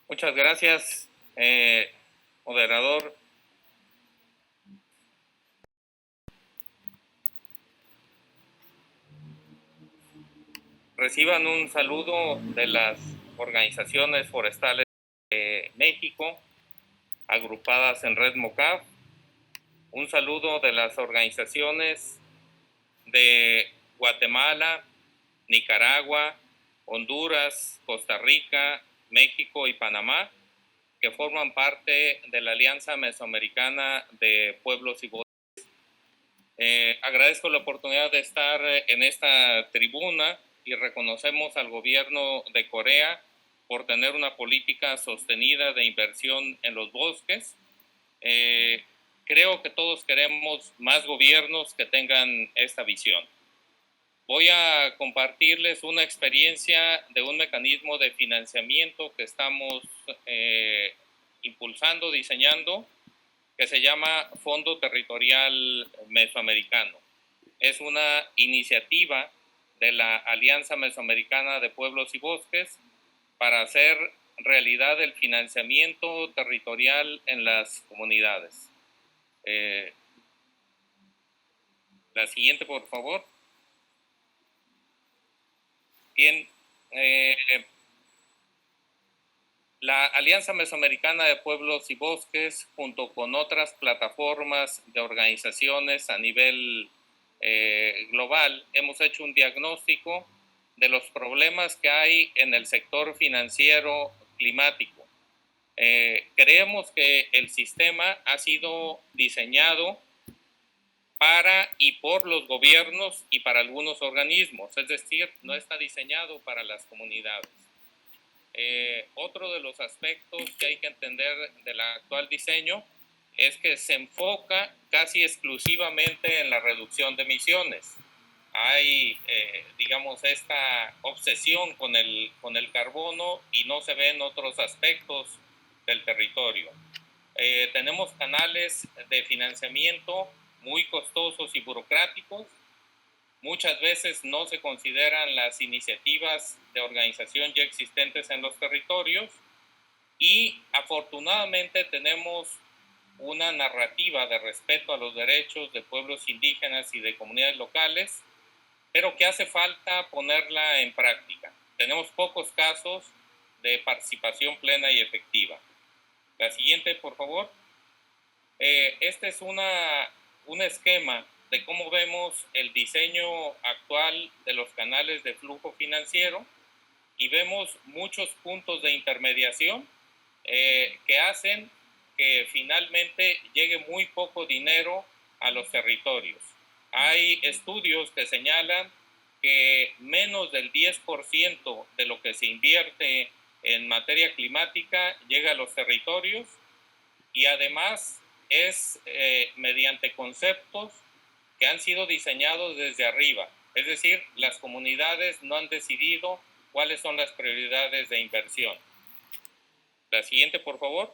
Muchas gracias, moderador. Reciban un saludo de las organizaciones forestales de México, agrupadas en Red MOCAF. Un saludo de las organizaciones de Guatemala, Nicaragua, Honduras, Costa Rica, México y Panamá, que forman parte de la Alianza Mesoamericana de Pueblos y Voces. Agradezco la oportunidad de estar en esta tribuna y reconocemos al gobierno de Corea por tener una política sostenida de inversión en los bosques. Creo que todos queremos más gobiernos que tengan esta visión. Voy a compartirles una experiencia de un mecanismo de financiamiento que estamos impulsando, diseñando, que se llama Fondo Territorial Mesoamericano. Es una iniciativa de la Alianza Mesoamericana de Pueblos y Bosques para hacer realidad el financiamiento territorial en las comunidades. La siguiente, por favor. Bien, la Alianza Mesoamericana de Pueblos y Bosques, junto con otras plataformas de organizaciones a nivel global, hemos hecho un diagnóstico de los problemas que hay en el sector financiero climático. Creemos que el sistema ha sido diseñado para y por los gobiernos y para algunos organismos, es decir, no está diseñado para las comunidades. Otro de los aspectos que hay que entender del actual diseño es que se enfoca casi exclusivamente en la reducción de emisiones. Hay, digamos, esta obsesión con el carbono y no se ven otros aspectos del territorio. Tenemos canales de financiamiento muy costosos y burocráticos. Muchas veces no se consideran las iniciativas de organización ya existentes en los territorios y afortunadamente tenemos una narrativa de respeto a los derechos de pueblos indígenas y de comunidades locales, pero que hace falta ponerla en práctica. Tenemos pocos casos de participación plena y efectiva. La siguiente, por favor. Este es un esquema de cómo vemos el diseño actual de los canales de flujo financiero y vemos muchos puntos de intermediación que hacen que finalmente llegue muy poco dinero a los territorios. Hay estudios que señalan que menos del 10% de lo que se invierte en materia climática llega a los territorios y además es mediante conceptos que han sido diseñados desde arriba. Es decir, las comunidades no han decidido cuáles son las prioridades de inversión. La siguiente, por favor.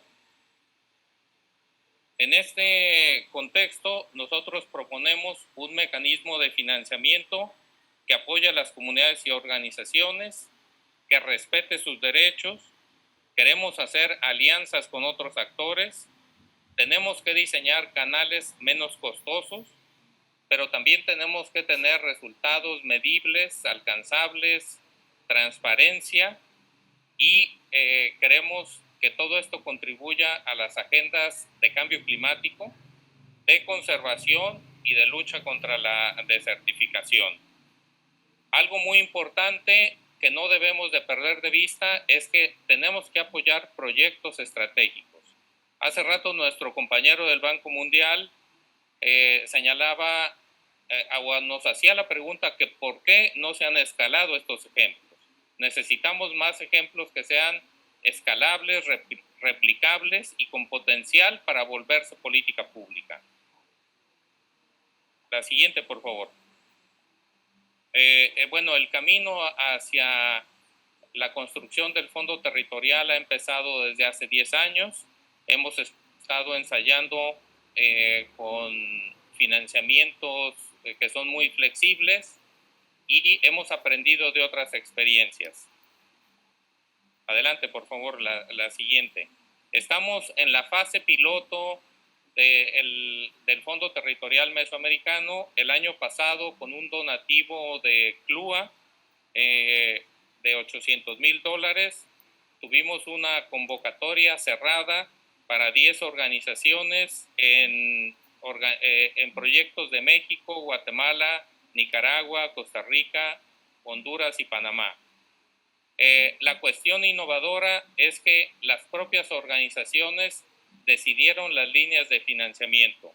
En este contexto, nosotros proponemos un mecanismo de financiamiento que apoya a las comunidades y organizaciones, que respete sus derechos. Queremos hacer alianzas con otros actores. Tenemos que diseñar canales menos costosos, pero también tenemos que tener resultados medibles, alcanzables, transparencia y queremos que todo esto contribuya a las agendas de cambio climático, de conservación y de lucha contra la desertificación. Algo muy importante que no debemos de perder de vista es que tenemos que apoyar proyectos estratégicos. Hace rato nuestro compañero del Banco Mundial señalaba o nos hacía la pregunta que por qué no se han escalado estos ejemplos. Necesitamos más ejemplos que sean escalables, replicables y con potencial para volverse política pública. La siguiente, por favor. Bueno, el camino hacia la construcción del Fondo Territorial ha empezado desde hace 10 años. Hemos estado ensayando con financiamientos que son muy flexibles y hemos aprendido de otras experiencias. Adelante, por favor, la siguiente. Estamos en la fase piloto del Fondo Territorial Mesoamericano. El año pasado, con un donativo de CLUA de $800,000, tuvimos una convocatoria cerrada para 10 organizaciones en proyectos de México, Guatemala, Nicaragua, Costa Rica, Honduras y Panamá. La cuestión innovadora es que las propias organizaciones decidieron las líneas de financiamiento.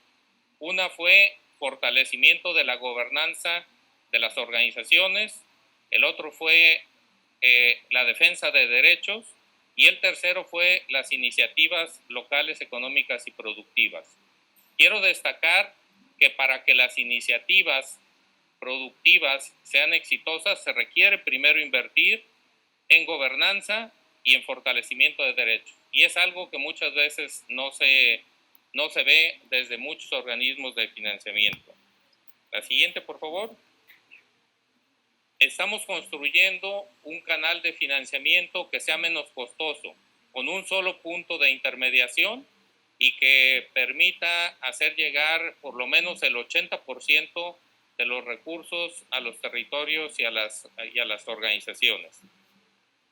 Una fue fortalecimiento de la gobernanza de las organizaciones, el otro fue la defensa de derechos y el tercero fue las iniciativas locales, económicas y productivas. Quiero destacar que para que las iniciativas productivas sean exitosas se requiere primero invertir en gobernanza y en fortalecimiento de derechos. Y es algo que muchas veces no se ve desde muchos organismos de financiamiento. La siguiente, por favor. Estamos construyendo un canal de financiamiento que sea menos costoso, con un solo punto de intermediación y que permita hacer llegar por lo menos el 80% de los recursos a los territorios y a las organizaciones.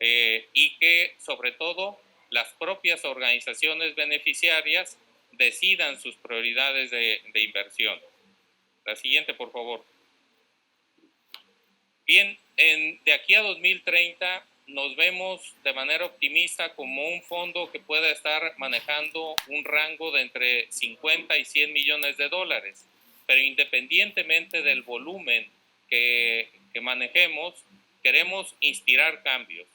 Y que sobre todo las propias organizaciones beneficiarias decidan sus prioridades de inversión. La siguiente, por favor. Bien, de aquí a 2030 nos vemos de manera optimista como un fondo que pueda estar manejando un rango de entre 50 y 100 millones de dólares, pero independientemente del volumen que manejemos, queremos inspirar cambios.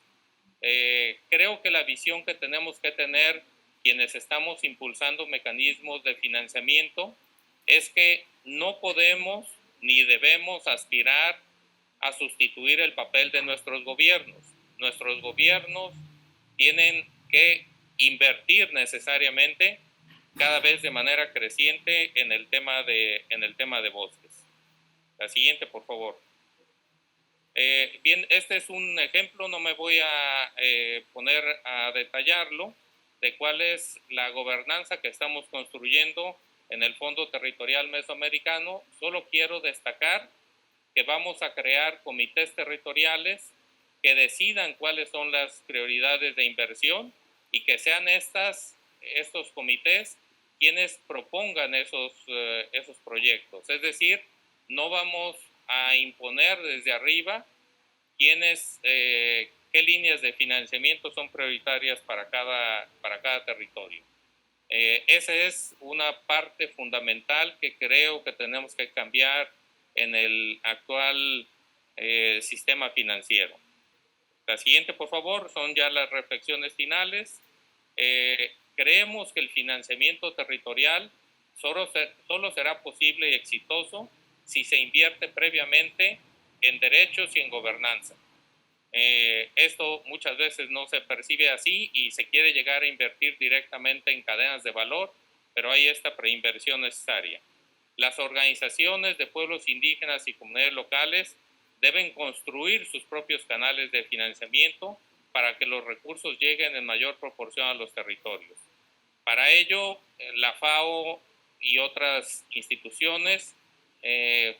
Creo que la visión que tenemos que tener quienes estamos impulsando mecanismos de financiamiento es que no podemos ni debemos aspirar a sustituir el papel de nuestros gobiernos. Nuestros gobiernos tienen que invertir necesariamente cada vez de manera creciente en el tema de bosques. La siguiente, por favor. Bien, este es un ejemplo, no me voy a poner a detallarlo, de cuál es la gobernanza que estamos construyendo en el Fondo Territorial Mesoamericano. Solo quiero destacar que vamos a crear comités territoriales que decidan cuáles son las prioridades de inversión y que sean estos comités quienes propongan esos proyectos. Es decir, no vamos a imponer desde arriba qué líneas de financiamiento son prioritarias para cada territorio. Esa es una parte fundamental que creo que tenemos que cambiar en el actual sistema financiero. La siguiente, por favor, son ya las reflexiones finales. Creemos que el financiamiento territorial solo será posible y exitoso si se invierte previamente en derechos y en gobernanza. Esto muchas veces no se percibe así y se quiere llegar a invertir directamente en cadenas de valor, pero hay esta preinversión necesaria. Las organizaciones de pueblos indígenas y comunidades locales deben construir sus propios canales de financiamiento para que los recursos lleguen en mayor proporción a los territorios. Para ello, la FAO y otras instituciones,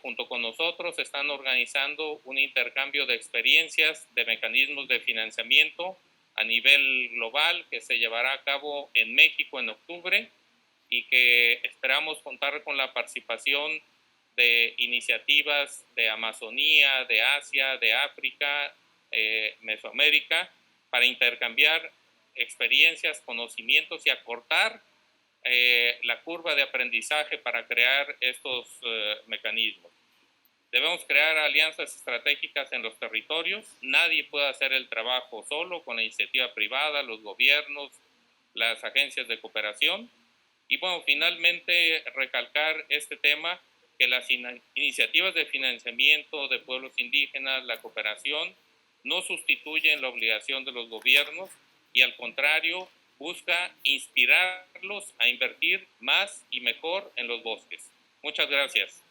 junto con nosotros, están organizando un intercambio de experiencias de mecanismos de financiamiento a nivel global que se llevará a cabo en México en octubre y que esperamos contar con la participación de iniciativas de Amazonía, de Asia, de África, Mesoamérica, para intercambiar experiencias, conocimientos y acortar la curva de aprendizaje para crear estos mecanismos. Debemos crear alianzas estratégicas en los territorios. Nadie puede hacer el trabajo solo, con la iniciativa privada, los gobiernos, las agencias de cooperación. Y bueno, finalmente recalcar este tema, que las iniciativas de financiamiento de pueblos indígenas, la cooperación, no sustituyen la obligación de los gobiernos y al contrario, busca inspirarlos a invertir más y mejor en los bosques. Muchas gracias.